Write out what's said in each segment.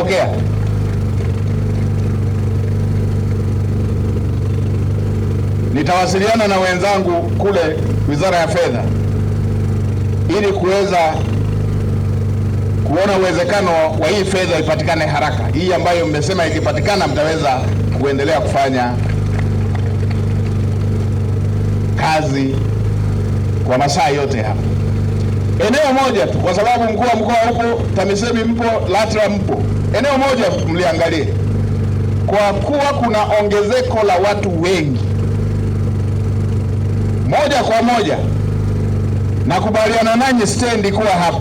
nimepokea. Nitawasiliana na wenzangu kule Wizara ya Fedha ili kuweza kuona uwezekano wa hii fedha ipatikane haraka. Hii ambayo mmesema ikipatikana mtaweza kuendelea kufanya kazi kwa masaa yote hapa. Eneo moja tu, kwa sababu mkuu wa mkoa upo, TAMISEMI mpo, LATRA mpo. Eneo moja mliangalie. Kwa kuwa kuna ongezeko la watu wengi, moja kwa moja nakubaliana nanyi stendi kuwa hapa.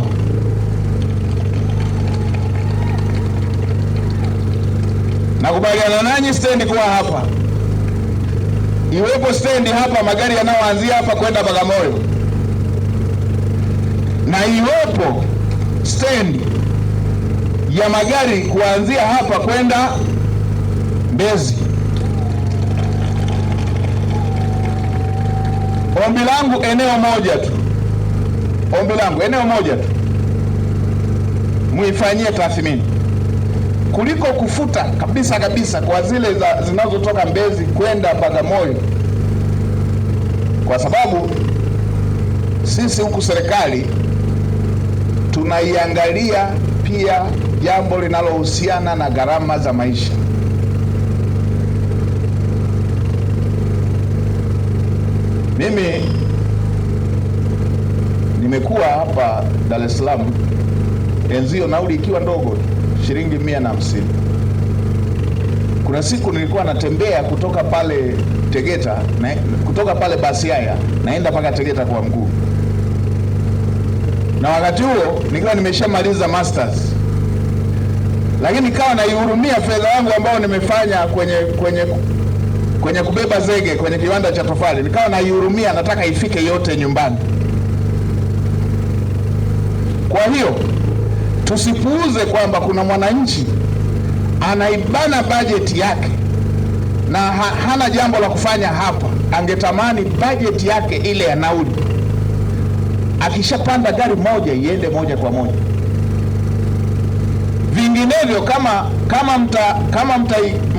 Nakubaliana nanyi stendi kuwa hapa. Iwepo stendi hapa magari yanayoanzia hapa kwenda Bagamoyo, na iwepo stendi ya magari kuanzia hapa kwenda Mbezi. Ombi langu eneo moja tu, ombi langu eneo moja tu, muifanyie tathmini kuliko kufuta kabisa kabisa kwa zile zinazotoka Mbezi kwenda Bagamoyo, kwa sababu sisi huku serikali tunaiangalia pia jambo linalohusiana na gharama za maisha. Mimi nimekuwa hapa Dar es Salaam enzio nauli ikiwa ndogo shilingi 150. Kuna siku nilikuwa natembea kutoka pale Tegeta kutoka pale Basiaya naenda mpaka Tegeta kwa mguu, na wakati huo nikiwa nimeshamaliza masters, lakini nikawa naihurumia fedha yangu ambayo nimefanya kwenye kubeba zege kwenye kiwanda cha tofali. Nikawa naihurumia, nataka ifike yote nyumbani. Kwa hiyo tusipuuze kwamba kuna mwananchi anaibana bajeti yake na hana jambo la kufanya hapa, angetamani bajeti yake ile ya nauli akishapanda gari moja iende moja kwa moja. Vinginevyo kama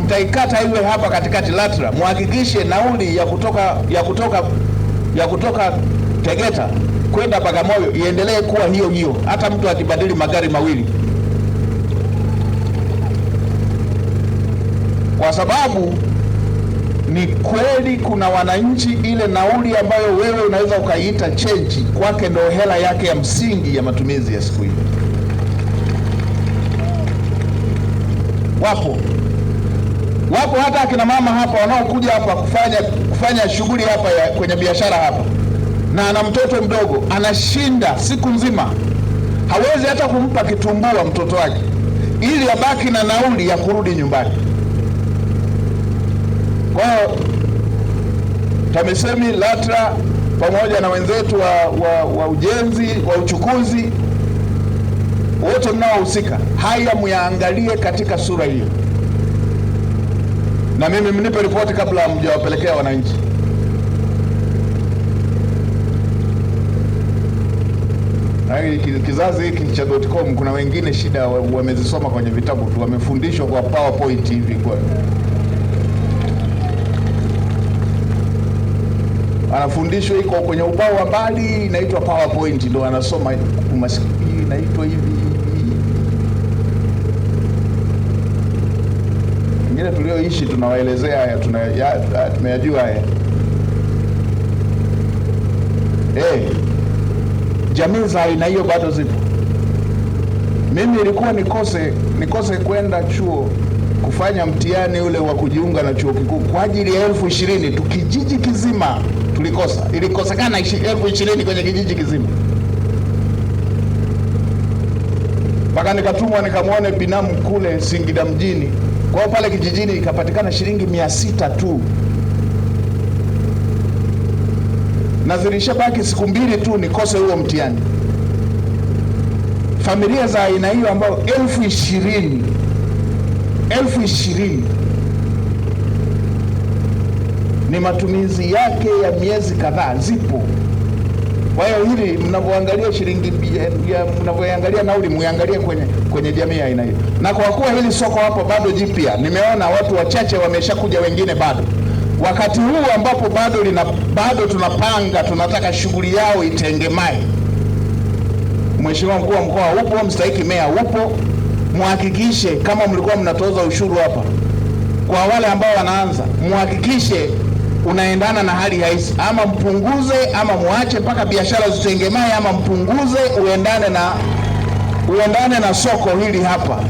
mtaikata iwe hapa katikati LATRA, muhakikishe nauli ya kutoka Tegeta kwenda Bagamoyo iendelee kuwa hiyo hiyo, hata mtu akibadili magari mawili, kwa sababu ni kweli kuna wananchi ile nauli ambayo wewe unaweza ukaiita change, kwake ndio hela yake ya msingi ya matumizi ya siku hiyo. Wapo hata akina mama hapa wanaokuja hapa kufanya shughuli hapa kwenye biashara hapa, na ana mtoto mdogo, anashinda siku nzima, hawezi hata kumpa kitumbua mtoto wake ili abaki na nauli ya kurudi nyumbani. Kwa hiyo TAMISEMI, LATRA pamoja na wenzetu wa ujenzi, wa uchukuzi, wote mnaohusika, haya muyaangalie katika sura hiyo, na mimi mnipe ripoti kabla mjawapelekea wananchi. Kizazi hiki cha .com kuna wengine shida wamezisoma kwenye vitabu tu, wamefundishwa kwa PowerPoint hivi, kwa anafundishwa iko kwenye ubao wa mbali inaitwa PowerPoint, ndio anasoma umasikini inaitwa hivi. Wengine tulioishi tunawaelezea haya, tumeyajua haya. Jamii za aina hiyo bado zipo. Mimi ilikuwa nikose kwenda chuo kufanya mtihani ule wa kujiunga na chuo kikuu kwa ajili ya 20,000 tu, kijiji kizima tulikosa. Ilikosekana 20,000 kwenye kijiji kizima, mpaka nikatumwa nikamwone binamu kule Singida mjini. Kwa pale kijijini ikapatikana shilingi 600 tu, na zilishabaki siku 2 tu nikose huo mtihani. Familia za aina hiyo ambao 20,000 ni matumizi yake ya miezi kadhaa zipo. Kwa hiyo hili mnapoangalia shilingi, mnapoangalia nauli, muangalie kwenye jamii ya aina hiyo. Na kwa kuwa hili soko hapo bado jipya, nimeona watu wachache wameshakuja, wengine bado. Wakati huu ambapo bado tunapanga, tunataka shughuli yao itengemae. Mheshimiwa mkuu wa mkoa upo, mstahiki meya upo, muhakikishe kama mlikuwa mnatoza ushuru hapa, kwa wale ambao wanaanza, muhakikishe unaendana na hali halisi, ama mpunguze ama muache mpaka biashara zitengemae, ama mpunguze uendane na soko hili hapa.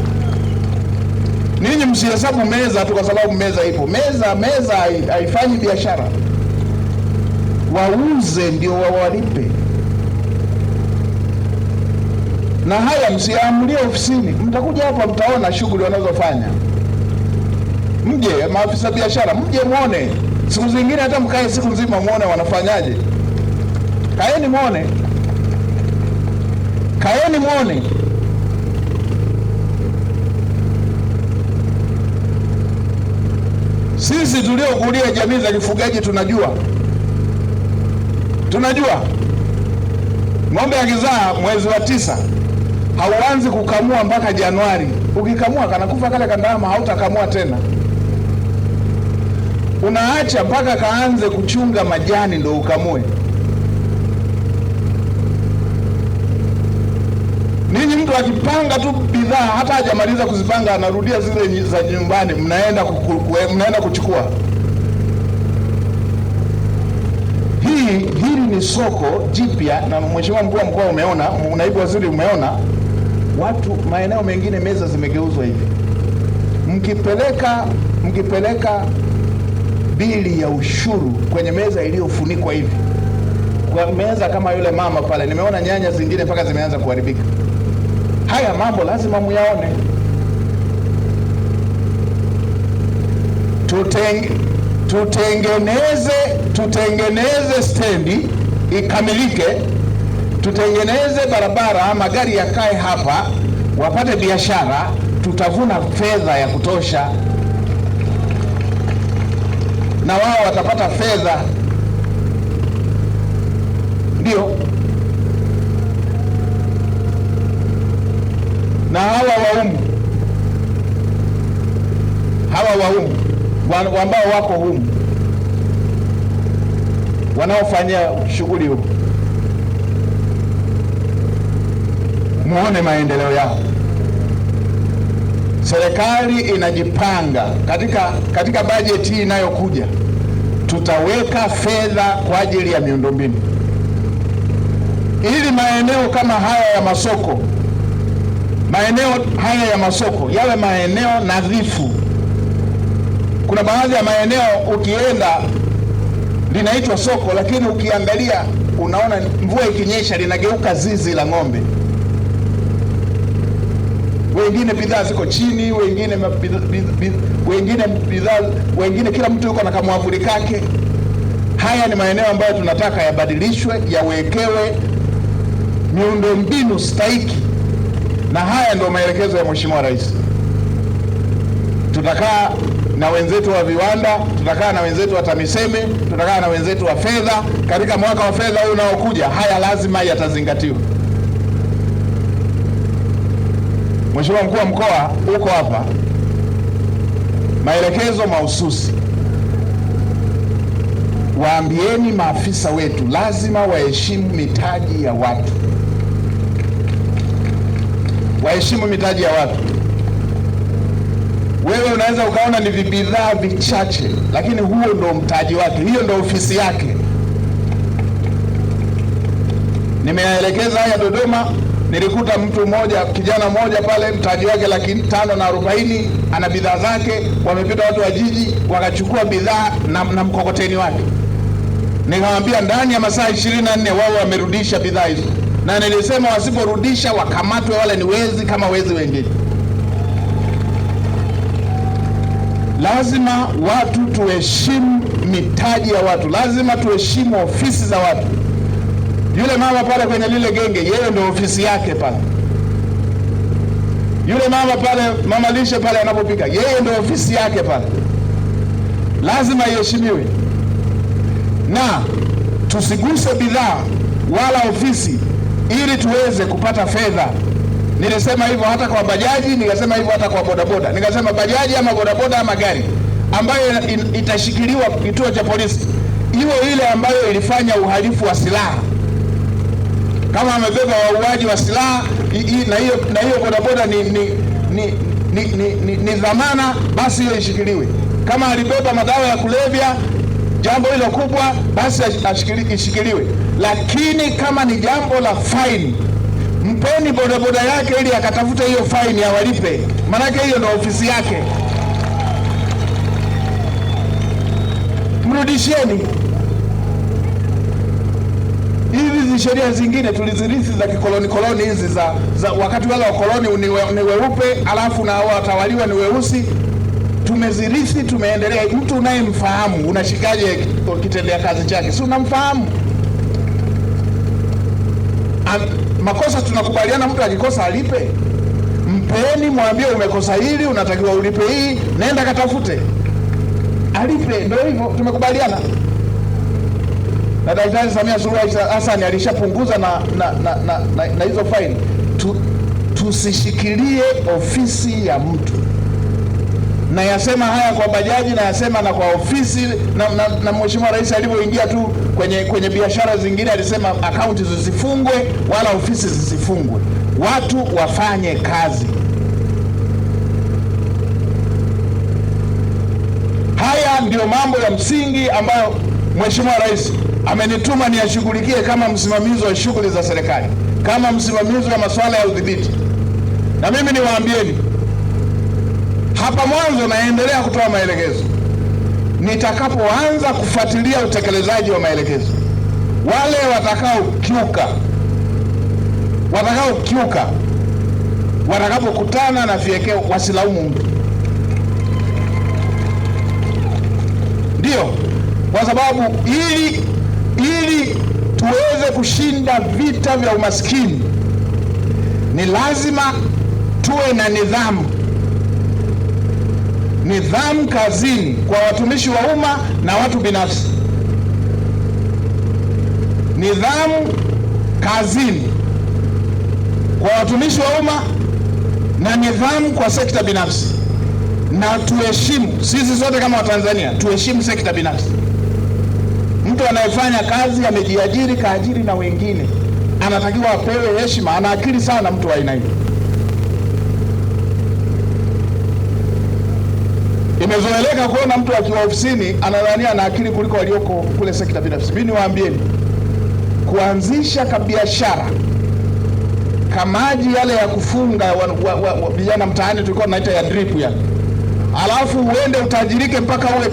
Ninyi msihesabu meza tu kwa sababu meza ipo. Meza haifanyi biashara. Wauze ndio wawalipe. Na haya msiamulie ofisini. Mtakuja hapa mtaona shughuli wanazofanya. Mje maafisa biashara, mje muone. Siku zingine hata mkae siku nzima muone wanafanyaje. Kaeni muone. Kaeni muone. Sisi tuliokulia jamii za kifugaji tunajua ng'ombe akizaa mwezi wa 9 hauanzi kukamua mpaka Januari. Ukikamua kanakufa kale kandama, hautakamua tena. Unaacha mpaka kaanze kuchunga majani ndo ukamue. Ninyi mtu akipanga tu bidhaa hata hajamaliza kuzipanga anarudia zile za nyumbani, mnaenda kuchukua. Hili ni soko jipya, na Mheshimiwa mkuu wa mkoa umeona, naibu waziri umeona, watu maeneo mengine meza zimegeuzwa hivi. Mkipeleka bili ya ushuru kwenye meza iliyofunikwa hivi, kwa meza kama yule mama pale, nimeona nyanya zingine mpaka zimeanza kuharibika. Haya mambo lazima muyaone. Tutengeneze stendi ikamilike, tutengeneze barabara, magari yakae hapa, wapate biashara, tutavuna fedha ya kutosha, na wao watapata fedha. Ndio. Na hawa waumu ambao wako humu wanaofanya shughuli huko, muone maendeleo yao. Serikali inajipanga katika bajeti hii inayokuja, tutaweka fedha kwa ajili ya miundombinu ili maeneo kama haya ya masoko yawe maeneo nadhifu. Kuna baadhi ya maeneo ukienda linaitwa soko, lakini ukiangalia unaona mvua ikinyesha linageuka zizi la ng'ombe. Wengine bidhaa ziko chini, wengine kila mtu yuko na kamwavuli kake. Haya ni maeneo ambayo tunataka yabadilishwe, yawekewe miundombinu stahiki, na haya ndio maelekezo ya Mheshimiwa Rais. Tutakaa na wenzetu wa viwanda, tutakaa na wenzetu wa TAMISEMI, tutakaa na wenzetu wa fedha. Katika mwaka wa fedha huu unaokuja, haya lazima yatazingatiwa. Mheshimiwa mkuu wa mkoa uko hapa, maelekezo mahususi. Waambieni maafisa wetu lazima waheshimu mitaji ya watu. Waheshimu mitaji ya watu. Wewe unaweza ukaona ni bidhaa vichache, lakini huo ndo mtaji wake, hiyo ndo ofisi yake. Nimeelekeza haya Dodoma, nilikuta mtu mmoja, kijana mmoja pale, mtaji wake 540,000, ana bidhaa zake. Wamepita watu wa jiji wakachukua bidhaa na mkokoteni wake. Nikamwambia ndani ya masaa 24 wao wamerudisha bidhaa hizo, na nilisema wasiporudisha wakamatwe, wale ni wezi kama wezi wengine. Lazima watu tuheshimu mitaji ya watu, lazima tuheshimu ofisi za watu. Yule mama pale kwenye lile genge, yeye ndio ofisi yake pale. Yule mama pale, mama lishe pale anapopika, yeye ndio ofisi yake pale. Lazima iheshimiwe, na tusiguse bidhaa wala ofisi ili tuweze kupata fedha. Nilisema hivyo hata kwa bajaji, nikasema hivyo hata kwa bodaboda. Nikasema bajaji ama bodaboda ama gari ambayo itashikiliwa kituo cha polisi iwe ile ambayo ilifanya uhalifu wa silaha. Kama amebeba wauaji wa silaha na hiyo bodaboda ni dhamana, basi hiyo ishikiliwe. Kama alibeba madawa ya kulevya, jambo hilo kubwa, basi ishikiliwe. Lakini kama ni jambo la faini, mpeni bodaboda yake ili akatafute hiyo faini awalipe, maanake hiyo ndio ofisi yake. Mrudisheni. Hizi sheria zingine tulizirithi za kikoloni hizi za wakati wale wa koloni ni weupe, alafu na watawaliwa ni weusi. Tumezirithi, tumeendelea. Mtu unayemfahamu unashikaje kitendea kazi chake? Si unamfahamu. Makosa tunakubaliana, mtu akikosa alipe. Mpeni, mwambie umekosa hili, unatakiwa ulipe hii, nenda katafute, alipe. Ndio hivyo tumekubaliana. Na Daktari Samia Suluhu Hassan alishapunguza na hizo faini. Tusishikilie ofisi ya mtu. Na yasema haya kwa bajaji, na yasema na kwa ofisi, na Mheshimiwa Rais alipoingia tu kwenye biashara zingine alisema akaunti zisifungwe wala ofisi zisifungwe. Watu wafanye kazi. Haya ndio mambo ya msingi ambayo Mheshimiwa Rais amenituma niyashughulikie kama msimamizi wa shughuli za serikali, kama msimamizi wa masuala ya udhibiti. Na mimi niwaambieni, hapa mwanzo naendelea kutoa maelekezo. Nitakapoanza kufuatilia utekelezaji wa maelekezo, wale watakaokiuka watakapokutana na vyekeo wasilaumu mtu. Ndio, kwa sababu ili tuweze kushinda vita vya umaskini ni lazima tuwe na nidhamu kazini kwa watumishi wa umma na watu binafsi. Nidhamu kazini kwa watumishi wa umma na nidhamu kwa sekta binafsi. Na tuheshimu, sisi sote kama Watanzania tuheshimu sekta binafsi. Mtu anayefanya kazi amejiajiri, kaajiri na wengine, anatakiwa apewe heshima. Ana akili sana mtu wa aina hiyo. Imezoeleka kuona mtu akiwa ofisini anadhania ana akili kuliko walioko kule sekta binafsi. Mimi niwaambieni, kuanzisha kabiashara kamaji yale ya kufunga vijana mtaani tulikuwa tunaita ya drip ya, alafu uende utajirike mpaka uwe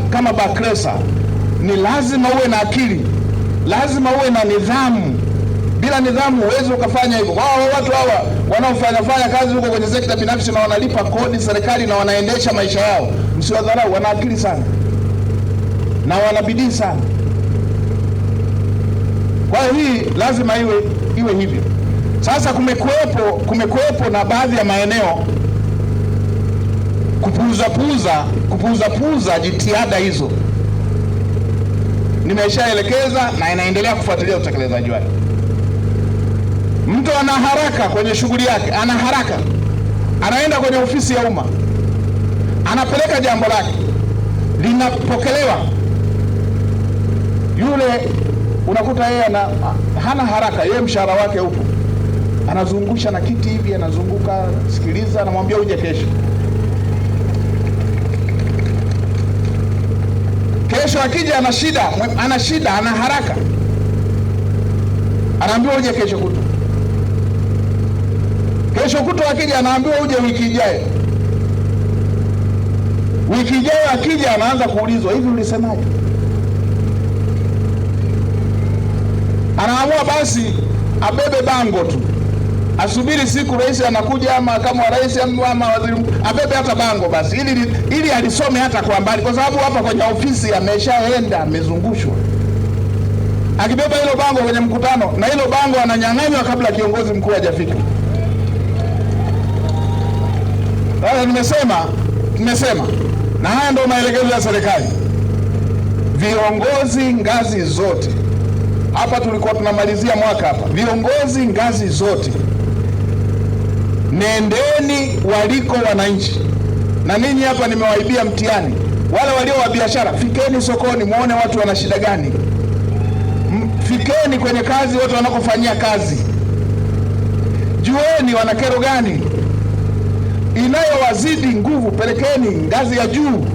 kama Bakresa, ni lazima uwe na akili, lazima uwe na nidhamu. Bila nidhamu huwezi ukafanya hivyo. Watu hawa wanaofanya kazi huko kwenye sekta binafsi na wanalipa kodi serikali na wanaendesha maisha yao, msiwadharau. Wana akili sana na wana bidii sana. Kwa hiyo hii lazima iwe hivyo. Sasa kumekuwepo na baadhi ya maeneo kupuuza jitihada hizo. Nimeshaelekeza na inaendelea kufuatilia utekelezaji wake. Mtu ana haraka kwenye shughuli yake, ana haraka, anaenda kwenye ofisi ya umma, anapeleka jambo lake, linapokelewa. Yule unakuta yeye hana haraka, yeye mshahara wake upo, anazungusha na kiti hivi, anazunguka, sikiliza, anamwambia uje kesho. Kesho akija ana shida, ana haraka, anaambiwa uje kesho kutwa. Kesho kutwa akija anaambiwa uje wiki ijayo. Wiki ijayo akija anaanza kuulizwa, hivi ulisemaje? Anaamua basi abebe bango tu, asubiri siku rais anakuja ama kama rais ama waziri, abebe hata bango basi ili alisome hata kwa mbali, kwa sababu hapa kwenye ofisi ameshaenda, amezungushwa. Akibeba hilo bango kwenye mkutano, na hilo bango ananyang'anywa kabla kiongozi mkuu hajafika. Sasa nimesema na haya ndio maelekezo ya serikali. Viongozi ngazi zote hapa tulikuwa tunamalizia mwaka hapa, viongozi ngazi zote, nendeni waliko wananchi. Na ninyi hapa nimewaibia mtihani. Wale walio wa biashara, fikeni sokoni muone watu wana shida gani. Fikeni kwenye kazi watu wanakofanyia kazi, jueni wana kero gani. Inayowazidi nguvu pelekeni ngazi ya juu.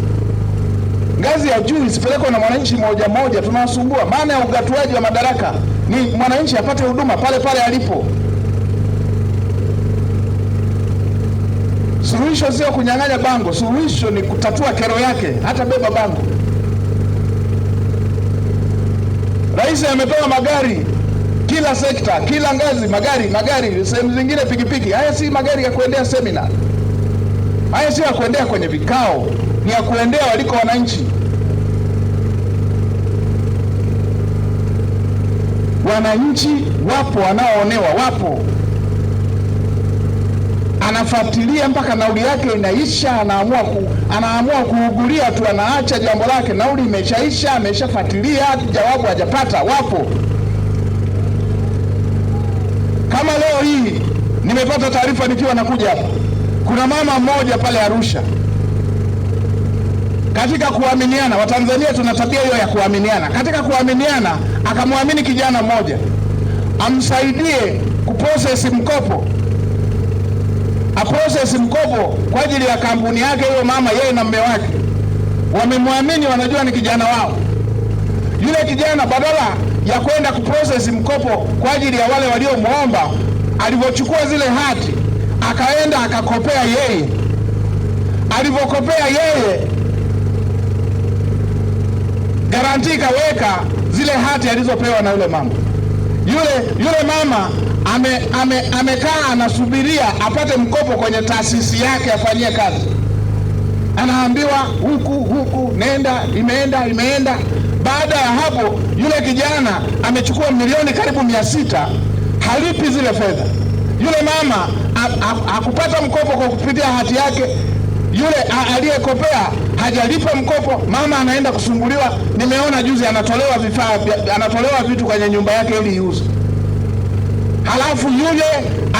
Ngazi ya juu isipelekwe na mwananchi moja moja, tunawasumbua. Maana ya ugatuaji wa madaraka ni mwananchi apate huduma pale pale alipo. Suluhisho sio kunyang'anya bango, suluhisho ni kutatua kero yake, hata beba bango. Rais ametoa magari kila sekta, kila ngazi, magari, sehemu zingine pikipiki. Haya si magari ya kuendea semina, haya si ya kuendea kwenye vikao, ni ya kuendea waliko wananchi. Wananchi wapo wanaoonewa, wapo. Anafuatilia mpaka nauli yake inaisha, anaamua kuugulia tu, anaacha jambo lake, nauli imeshaisha, ameshafuatilia, jawabu hajapata. Wapo. Kama leo hii nimepata taarifa nikiwa nakuja hapa, kuna mama mmoja pale Arusha, katika kuaminiana, Watanzania tuna tabia hiyo ya kuaminiana. Katika kuaminiana akamwamini kijana mmoja amsaidie kuprocess mkopo, aprocess mkopo kwa ajili ya kampuni yake. Huyo mama, yeye na mume wake wamemwamini, wanajua ni kijana wao. Yule kijana badala ya kwenda kuprocess mkopo kwa ajili ya wale waliomuomba, alivyochukua zile hati akaenda akakopea yeye. Alivyokopea yeye, garanti kaweka zile hati alizopewa na yule mama. Yule mama amekaa anasubiria apate mkopo kwenye taasisi yake afanyie kazi. Anaambiwa huku nenda, imeenda. Baada ya hapo yule kijana amechukua milioni karibu 600, halipi zile fedha. Yule mama hakupata mkopo kwa kupitia hati yake. Yule aliyekopea hajalipa mkopo, mama anaenda kusumbuliwa. Nimeona juzi anatolewa vitu kwenye nyumba yake ili iuze. Halafu yule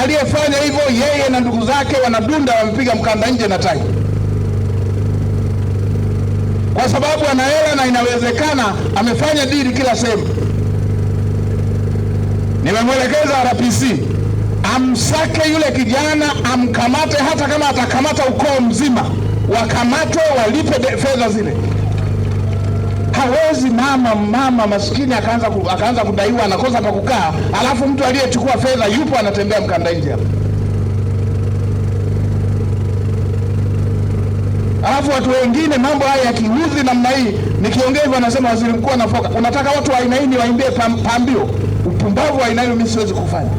aliyefanya hivyo, yeye na ndugu zake wanadunda, wamepiga mkanda nje na tai, kwa sababu ana hela na inawezekana amefanya dili kila sehemu. Nimemwelekeza RPC amsake yule kijana, amkamate. Hata kama atakamata ukoo mzima, wakamatwe, walipe fedha zile. Hawezi mama maskini akaanza kudaiwa, anakosa pa kukaa, alafu mtu aliyechukua fedha yupo anatembea mkanda nje hapa. Alafu watu wengine mambo haya yakiudhi namna hii, nikiongea hivyo anasema waziri mkuu anafoka. Unataka watu wa aina hii niwaimbie pambio? Upumbavu wa aina hiyo mimi siwezi kufanya.